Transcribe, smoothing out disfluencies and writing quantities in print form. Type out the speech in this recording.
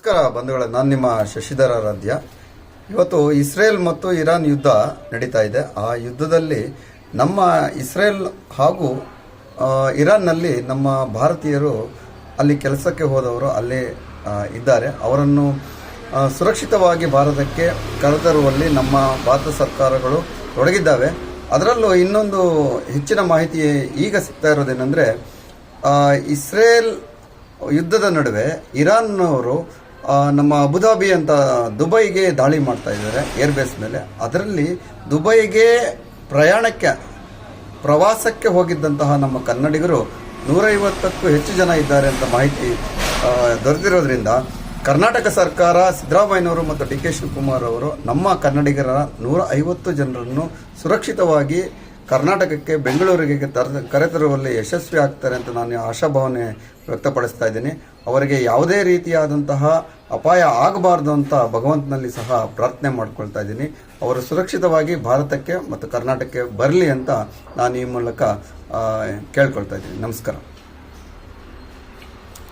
ನಮಸ್ಕಾರ ಬಂಧುಗಳೇ, ನಾನು ನಿಮ್ಮ ಶಶಿಧರ ಆರಾಧ್ಯ. ಇವತ್ತು ಇಸ್ರೇಲ್ ಮತ್ತು ಇರಾನ್ ಯುದ್ಧ ನಡೀತಾ ಇದೆ. ಆ ಯುದ್ಧದಲ್ಲಿ ನಮ್ಮ ಇಸ್ರೇಲ್ ಹಾಗೂ ಇರಾನ್ನಲ್ಲಿ ನಮ್ಮ ಭಾರತೀಯರು ಅಲ್ಲಿ ಕೆಲಸಕ್ಕೆ ಹೋದವರು ಅಲ್ಲೇ ಇದ್ದಾರೆ. ಅವರನ್ನು ಸುರಕ್ಷಿತವಾಗಿ ಭಾರತಕ್ಕೆ ಕರೆತರುವಲ್ಲಿ ನಮ್ಮ ಭಾರತ ಸರ್ಕಾರಗಳು ತೊಡಗಿದ್ದಾವೆ. ಅದರಲ್ಲೂ ಇನ್ನೊಂದು ಹೆಚ್ಚಿನ ಮಾಹಿತಿ ಈಗ ಸಿಗ್ತಾ ಇರೋದೇನೆಂದರೆ, ಇಸ್ರೇಲ್ ಯುದ್ಧದ ನಡುವೆ ಇರಾನ್ನವರು ನಮ್ಮ ಅಬುಧಾಬಿ ಅಂತ ದುಬೈಗೆ ದಾಳಿ ಮಾಡ್ತಾ ಇದ್ದಾರೆ ಏರ್ಬೇಸ್ ಮೇಲೆ. ಅದರಲ್ಲಿ ದುಬೈಗೆ ಪ್ರವಾಸಕ್ಕೆ ಹೋಗಿದ್ದಂತಹ ನಮ್ಮ ಕನ್ನಡಿಗರು 150ಕ್ಕೂ ಹೆಚ್ಚು ಜನ ಇದ್ದಾರೆ ಅಂತ ಮಾಹಿತಿ ದೊರೆತಿರೋದ್ರಿಂದ ಕರ್ನಾಟಕ ಸರ್ಕಾರ ಸಿದ್ದರಾಮಯ್ಯನವರು ಮತ್ತು ಡಿ ಕೆ ಶಿವಕುಮಾರ್ ಅವರು ನಮ್ಮ ಕನ್ನಡಿಗರ 150 ಜನರನ್ನು ಸುರಕ್ಷಿತವಾಗಿ ಕರ್ನಾಟಕಕ್ಕೆ ಬೆಂಗಳೂರಿಗೆ ಕರೆತರುವಲ್ಲಿ ಯಶಸ್ವಿ ಆಗ್ತಾರೆ ಅಂತ ನಾನು ಆಶಾಭಾವನೆ ವ್ಯಕ್ತಪಡಿಸ್ತಾ ಇದ್ದೀನಿ. ಅವರಿಗೆ ಯಾವುದೇ ರೀತಿಯಾದಂತಹ ಅಪಾಯ ಆಗಬಾರ್ದು ಅಂತ ಭಗವಂತನಲ್ಲಿ ಸಹ ಪ್ರಾರ್ಥನೆ ಮಾಡ್ಕೊಳ್ತಾ ಇದ್ದೀನಿ. ಅವರು ಸುರಕ್ಷಿತವಾಗಿ ಭಾರತಕ್ಕೆ ಮತ್ತು ಕರ್ನಾಟಕಕ್ಕೆ ಬರಲಿ ಅಂತ ನಾನು ಈ ಮೂಲಕ ಕೇಳ್ಕೊಳ್ತಾ ಇದ್ದೀನಿ. ನಮಸ್ಕಾರ.